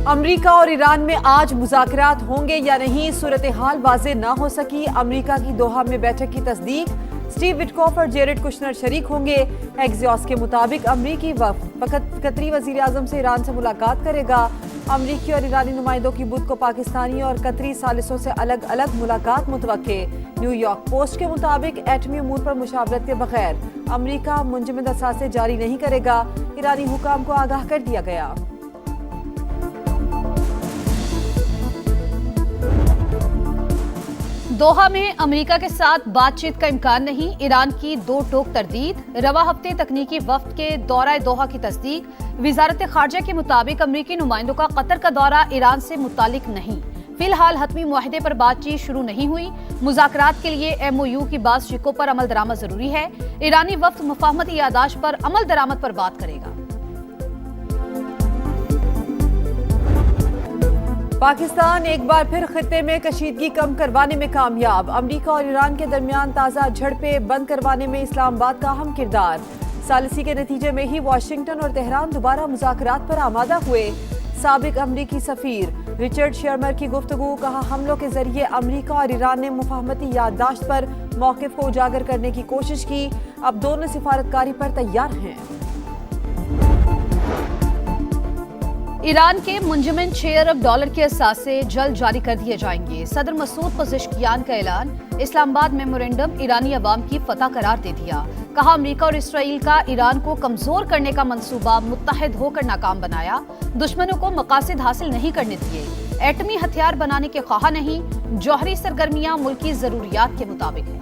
America और Iran में आज मुज़ाकरात होंगे या नहीं, सूरत हाल वाज़ेह न हो सकी। अमेरिका की दोहा में बैठक की तस्दीक, स्टीव विटकॉफ और जेरेड कुशनर शरीक होंगे। एक्सियोस के मुताबिक अमरीकी वफ़द कतरी वज़ीर आज़म से ईरान से मुलाकात करेगा। अमरीकी और ईरानी नुमाइंदों की बुध को पाकिस्तानी और कतरी सालिसों से अलग अलग मुलाकात मुतवक्के। न्यूयॉर्क पोस्ट के मुताबिक एटमी अमूर पर मुशावरत के बगैर अमरीका मुंजमद असासे जारी नहीं करेगा। ईरानी हुकाम को आगाह कर दिया गया। दोहा में अमेरिका के साथ बातचीत का इम्कान नहीं, ईरान की दो टोक तरदीद। रवा हफ्ते तकनीकी वफ्द के दौरा दोहा की तस्दीक। वजारत खारजा के मुताबिक अमरीकी नुमाइंदों का कतर का दौरा ईरान से मुतालिक नहीं। फिलहाल हतमी मुआहदे पर बातचीत शुरू नहीं हुई। मुज़ाकरात के लिए MOU की बाज़ शिकों पर अमल दरामद जरूरी है। ईरानी वफ्द मुफाहमती यादाश्त पर अमल दरामद पर बात करेगा। पाकिस्तान एक बार फिर खित्ते में कशीदगी कम करवाने में कामयाब। अमरीका और ईरान के दरमियान ताज़ा झड़पें बंद करवाने में इस्लामाबाद का अहम किरदार। सालिसी के नतीजे में ही वाशिंगटन और तेहरान दोबारा मुज़ाकरात पर आमादा हुए। साबिक अमरीकी सफीर रिचर्ड शेरमर की गुफ्तगू, कहा हमलों के जरिए अमरीका और ईरान ने मुफाहमती याददाश्त पर मौक़िफ़ को उजागर करने की कोशिश की। अब दोनों सिफारतकारी पर तैयार हैं। ईरान के मुंजमन $6 अरब के असासे जल्द जारी कर दिए जाएंगे। सदर मसूद पज़ेश्कियान का ऐलान। इस्लामाबाद मेमोरेंडम ईरानी अवाम की फतह करार दे दिया। कहा अमरीका और इसराइल का ईरान को कमजोर करने का मंसूबा मुत्तहिद होकर नाकाम बनाया। दुश्मनों को मकासद हासिल नहीं करने दिए। एटमी हथियार बनाने के ख्वाह नहीं। जौहरी सरगर्मियां मुल्की जरूरियात के मुताबिक है।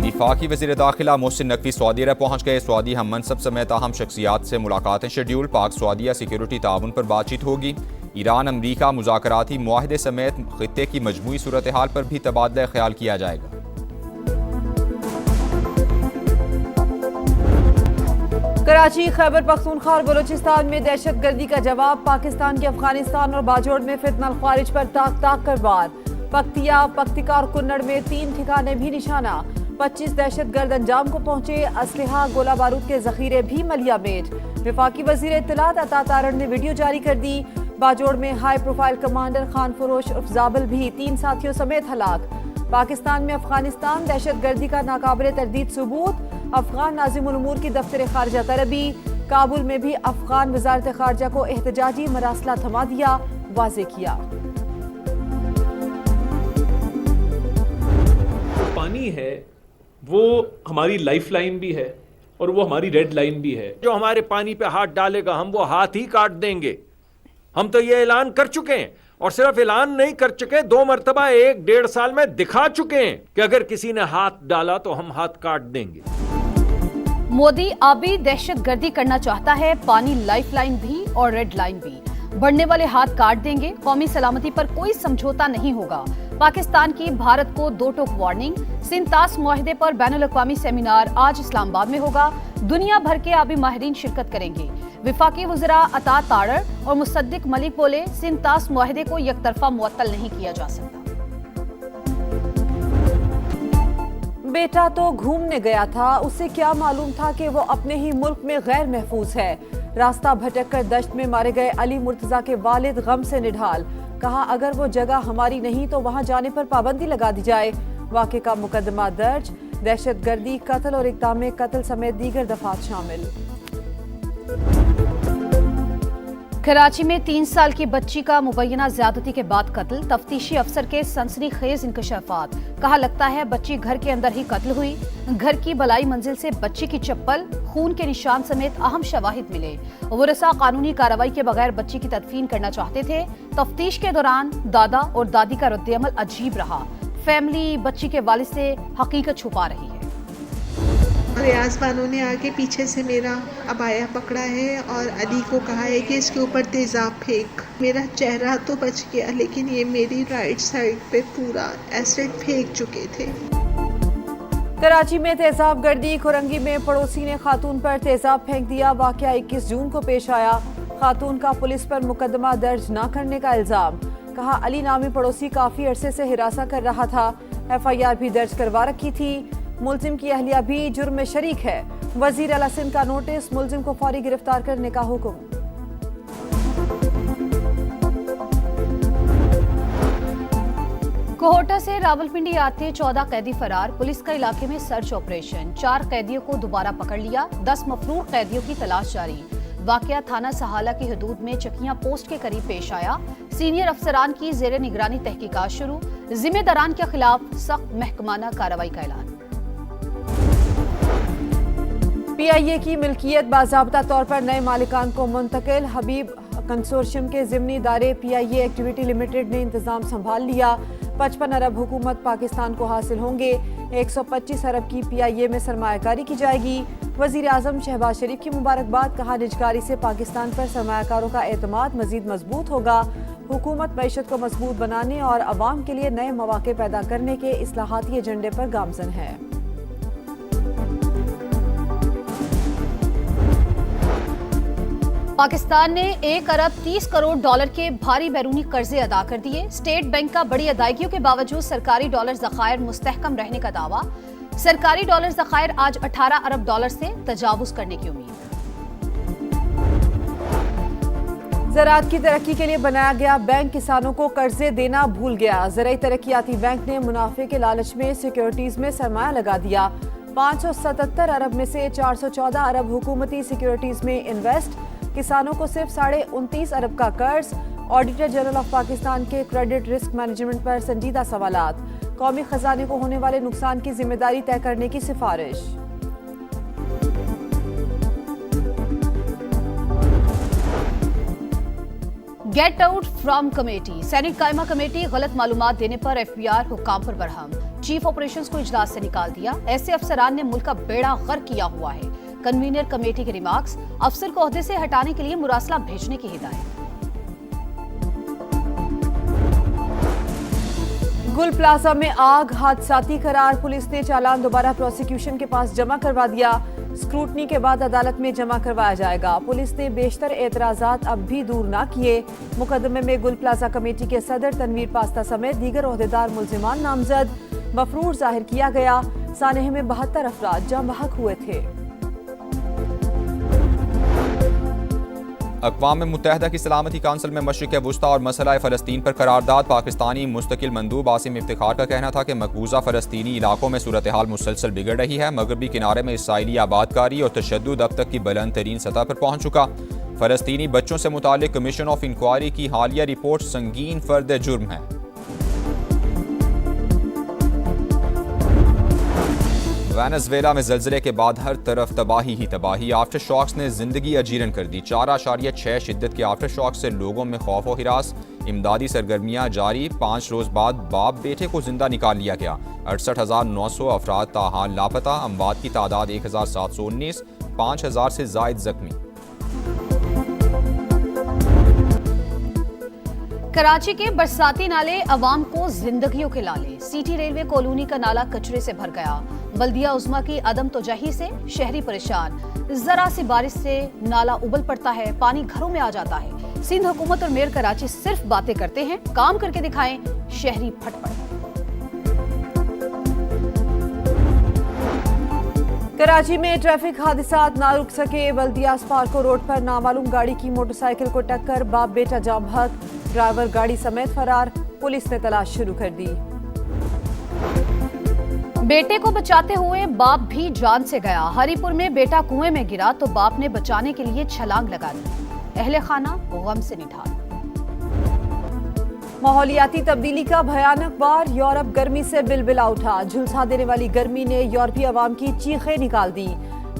वफाकी वज़ीर दाखिला मोहसिन नकवी सऊदी अरब पहुँच गए। सऊदी हम मनसब समेत अहम शख्सियात से मुलाकातें शेड्यूल। पाक सऊदीया सिक्योरिटी ताउन पर बातचीत होगी। ईरान अमरीका मुज़ाकराती मुआहदे समेत खित्ते की मजमूई सूरत हाल पर भी तबादला ख्याल किया जाएगा। कराची, खैबर पख्तूनख्वा और बलोचिस्तान में दहशत गर्दी का जवाब। पाकिस्तान के अफगानिस्तान और बाजोड़ में फितनल ख्वारिज पर ताक ताक कर वार। पख्तिया, पख्तिका और कुन्नड़ में 3 ठिकाने भी निशाना। 25 दहशतगर्द अंजाम को पहुंचे। असलहा, गोला बारूद के जखीरे भी मलियामेट। वफाकी वजीर इत्तलात अता तारड़ ने वीडियो जारी कर दी। बाजोड़ में हाई प्रोफाइल कमांडर खान फरोश उर्फ जाबिल भी 3 साथियों समेत हलाक। पाकिस्तान में अफगानिस्तान दहशतगर्दी का नाकाबिले तरदीद सबूत। अफगान नाज़िमुल उमूर की दफ्तर खारजा तरबी। काबुल में भी अफगान वजारत खारजा को एहतजाजी मरासला थमा दिया, वाजे किया। पानी है वो हमारी लाइफ लाइन भी है और वो हमारी रेड लाइन भी है। जो हमारे पानी पे हाथ डालेगा हम वो हाथ ही काट देंगे। हम तो ये ऐलान कर चुके हैं और सिर्फ ऐलान नहीं कर चुके, 2 मरतबा 1-1.5 साल में दिखा चुके हैं कि अगर किसी ने हाथ डाला तो हम हाथ काट देंगे। मोदी आबी दहशतगर्दी करना चाहता है, पानी लाइफ लाइन भी और रेड लाइन भी। बढ़ने वाले हाथ काट देंगे। कौमी सलामती पर कोई समझौता नहीं होगा। पाकिस्तान की भारत को 2 टोक वार्निंग। सिंतास मुआहदे पर बैनुल अक़वामी सेमिनार आज इस्लामाबाद में होगा। दुनिया भर के आबी माहिरीन शिरकत करेंगे। वफाकी वज़रा अता तारड़ और मुसद्दिक मलिक बोले, सिंतास मुआहदे को यकतरफा मुअत्तल नहीं किया जा सकता। बेटा तो घूमने गया था, उसे क्या मालूम था कि वो अपने ही मुल्क में गैर महफूज है। रास्ता भटक कर दश्त में मारे गए अली मुर्तजा के वालिद गम से निढाल। कहा अगर वो जगह हमारी नहीं तो वहां जाने पर पाबंदी लगा दी जाए। वाक़े का मुकदमा दर्ज। दहशतगर्दी, कत्ल और इक़दाम कत्ल समेत दीगर दफात शामिल। कराची में 3 साल की बच्ची का मुबैना ज्यादती के बाद कत्ल। तफ्तीशी अफसर के सनसनीखेज इंकशाफात। कहा लगता है बच्ची घर के अंदर ही कत्ल हुई। घर की बलाई मंजिल से बच्ची की चप्पल, खून के निशान समेत अहम शवाहिद मिले। वरसा कानूनी कार्रवाई के बगैर बच्ची की तदफीन करना चाहते थे। तफ्तीश के दौरान दादा और दादी का रद्द-ए-अमल अजीब रहा। फैमिली बच्ची के वालिद से हकीकत छुपा रही है। रियाज बानो ने आगे पीछे से मेरा अबाया पकड़ा है और अली को कहा है कि इसके ऊपर तेजाब फेंक। मेरा चेहरा तो बच गया लेकिन ये मेरी राइट साइड पे पूरा एसिड फेंक चुके थे। कराची में तेजाब गर्दी। खुरंगी में पड़ोसी ने खातून पर तेजाब फेंक दिया। वाकया 21 जून को पेश आया। खातून का पुलिस पर मुकदमा दर्ज न करने का इल्जाम। कहा अली नामी पड़ोसी काफी अरसे से हिरासा कर रहा था। FIR भी दर्ज करवा रखी थी। मुलजिम की अहलिया भी जुर्म में शरीक है। वजीर आला सिंध का नोटिस, मुलजिम को फौरी गिरफ्तार करने का हुक्म। कोहोटा से रावलपिंडी आते 14 कैदी फरार, पुलिस का इलाके में सर्च ऑपरेशन, 4 कैदियों को दोबारा पकड़ लिया, 10 मफरूर कैदियों की तलाश जारी। वाकया थाना सहाला की हदूद में चकिया पोस्ट के करीब पेश आया। सीनियर अफसरान की जेर निगरानी तहकीकात शुरू, जिम्मेदारान के खिलाफ सख्त महकमाना कार्रवाई का ऐलान। PIA की मिल्कियत बाज़ाब्ता तौर पर नए मालिकान को मुंतकिल, हबीब कंसोर्शियम के ज़िमनी इदारे PIA एक्टिविटी लिमिटेड ने इंतजाम संभाल लिया। 55 अरब हुकूमत पाकिस्तान को हासिल होंगे, 125 अरब की PIA में सरमायाकारी की जाएगी। वज़ीर आज़म शहबाज शरीफ की मुबारकबाद, कहा निजकारी से पाकिस्तान पर सरमायाकारों का एतमाद मज़ीद मजबूत होगा। हुकूमत मईशत को मजबूत बनाने और अवाम के लिए नए मौके पैदा करने के इस्लाहाती एजेंडे पर गामज़न है। पाकिस्तान ने 1 अरब 30 करोड़ डॉलर के भारी बैरूनी कर्जे अदा कर दिए। स्टेट बैंक का बड़ी अदायगियों के बावजूद सरकारी डॉलर ज़खायर मुस्तहकम रहने का दावा। सरकारी डॉलर ज़खायर आज 18 अरब डॉलर से तजावुज करने की उम्मीद। ज़राअत की तरक्की के लिए बनाया गया बैंक किसानों को कर्जे देना भूल गया। ज़राई तरक्याती बैंक ने मुनाफे के लालच में सिक्योरिटीज में सरमाया लगा दिया। 577 अरब में से 414 अरब हुकूमती सिक्योरिटीज में इन्वेस्ट। किसानों को सिर्फ 29.5 अरब का कर्ज। ऑडिटर जनरल ऑफ पाकिस्तान के क्रेडिट रिस्क मैनेजमेंट पर संजीदा सवालात। कौमी खजाने को होने वाले नुकसान की जिम्मेदारी तय करने की सिफारिश। गेट आउट फ्रॉम कमेटी, सैनिक कायमा कमेटी गलत मालूमात देने पर FBI हुकाम पर बरहम। चीफ ऑपरेशंस को इजलास से निकाल दिया। ऐसे अफसरान ने मुल्क का बेड़ा गर्क किया हुआ है। कन्वीनर कमेटी के रिमार्क्स, अफसर को ओहदे से हटाने के लिए मुरासला भेजने की हिदायत। गुल प्लाजा में आग हादसाती करार, पुलिस ने चालान दोबारा प्रोसिक्यूशन के पास जमा करवा दिया। स्क्रूटनी के बाद अदालत में जमा करवाया जाएगा। पुलिस ने बेशतर एतराजात अब भी दूर न किए। मुकदमे में गुल प्लाजा कमेटी के सदर तनवीर पास्ता समेत दीगर ओहदेदार मुल्जिमान नामजद। मफरूर जाहिर किया गया। सानहे में 72 अफराद जाँ बहक हुए थे। अक़वाम मुत्तहिदा की सलामती काउंसिल में मशरिक़ वुस्ता और मसला फ़लस्तीन पर करारदाद। पाकिस्तानी मुस्तकिल मंदूब आसिम इफ्तिखार का कहना था कि मकबूजा फ़लस्तीनी इलाकों में सूरत हाल मुसलसल बिगड़ रही है। मगरबी किनारे में इसराइली आबादकारी और तशद्दुद अब तक की बुलंद तरीन सतह पर पहुँच चुका। फ़लस्तीनी बच्चों से मुतालिक कमीशन ऑफ इंक्वायरी की हालिया रिपोर्ट संगीन फर्द जुर्म है। वेनेज़ुएला में ज़लज़ले के बाद हर तरफ तबाही ही तबाही। आफ्टर शॉक्स ने जिंदगी अजीरन कर दी। 4.6 शिद्दत के आफ्टर शॉक से लोगों में खौफ व हिरास। इमदादी सरगर्मियां जारी। 5 रोज बाद बाप बेटे को जिंदा निकाल लिया गया। 68,900 अफराद ताहाल लापता। अमवात की तादाद 1,719। 5,000 से जायद जख्मी। कराची के बरसाती नाले अवाम को जिंदगियों के लाले। सिटी रेलवे कॉलोनी का नाला कचरे से भर गया। बल्दिया उज़्मा की अदम तोजही से शहरी परेशान। जरा सी बारिश से नाला उबल पड़ता है, पानी घरों में आ जाता है। सिंध हुकूमत और मेयर कराची सिर्फ बातें करते हैं, काम करके दिखाएं, शहरी फटफट। कराची में ट्रैफिक हादसात ना रुक सके। बल्दिया स्पार्को रोड पर नामालूम गाड़ी की मोटरसाइकिल को टक्कर, बाप बेटा जाँ बहक। ड्राइवर गाड़ी समेत फरार। पुलिस ने तलाश शुरू कर दी। बेटे को बचाते हुए बाप भी जान से गया। हरीपुर में बेटा कुएं में गिरा तो बाप ने बचाने के लिए छलांग लगा दी। अहले खाना गम से निठार। माहौलियाती तब्दीली का भयानक बार। यूरोप गर्मी से बिलबिला उठा। झुलसा देने वाली गर्मी ने यूरोपीय अवाम की चीखें निकाल दी।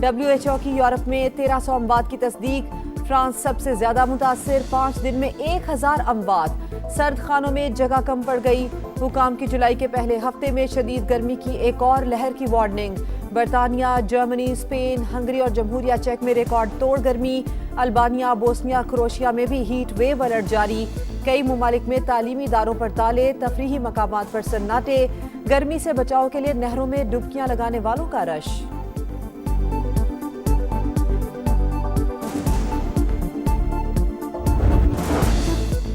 WHO की यूरोप में 1300 अमवात की तस्दीक। फ्रांस सबसे ज्यादा मुतासिर। 5 दिन में 1000 अमवात। सर्द खानों में जगह कम पड़ गई। हुकाम की जुलाई के पहले हफ्ते में शदीद गर्मी की एक और लहर की वार्निंग। बरतानिया, जर्मनी, स्पेन, हंगरी और जमहूरिया चेक में रिकॉर्ड तोड़ गर्मी। अल्बानिया, बोस्निया, क्रोएशिया में भी हीट वेव अलर्ट जारी। कई ममालिक में तालीमी इदारों पर ताले, तफरीही मकामात पर सन्नाटे। गर्मी से बचाव के लिए नहरों में डुबकियां लगाने वालों का रश।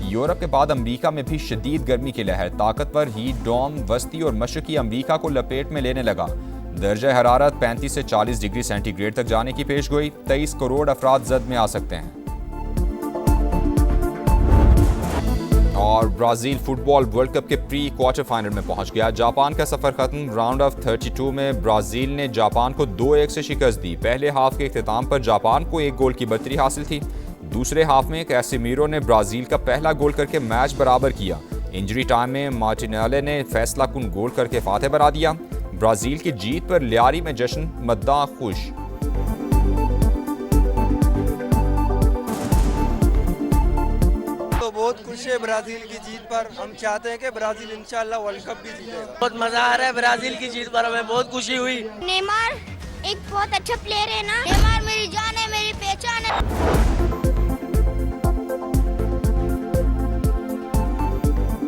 यूरोप के बाद अमेरिका में भी शदीद गर्मी की लहर। ताकतवर हीट डोम वस्ती और मशरकी अमेरिका को लपेट में लेने लगा। दर्जा हरारत 35 से 40 डिग्री सेंटीग्रेड तक जाने की पेशगोई। 23 करोड़ अफराद जद में आ सकते हैं। और ब्राज़ील फुटबॉल वर्ल्ड कप के प्री क्वार्टर फाइनल में पहुंच गया। जापान का सफर खत्म। राउंड ऑफ 32 में ब्राज़ील ने जापान को 2-1 से शिकस्त दी। पहले हाफ के इख्तिताम पर जापान को 1 गोल की बढ़तरी हासिल थी। दूसरे हाफ में कैसेमीरो ने ब्राज़ील का पहला गोल करके मैच बराबर किया। इंजरी टाइम में मार्टिनेले ने फैसला कुन गोल करके फातेह बना दिया। ब्राज़ील की जीत पर लियारी में जश्न, मद्दाह खुश। तो बहुत खुश है ब्राजील की जीत पर। हम चाहते हैं कि ब्राजील इंशाल्लाह वर्ल्ड कप भी जीतेगा। बहुत मजा आ रहा है ब्राजील की जीत पर, हमें बहुत खुशी हुई। नेमार एक बहुत अच्छा प्लेयर है ना। नेमार मेरी जान है, मेरी पहचान है।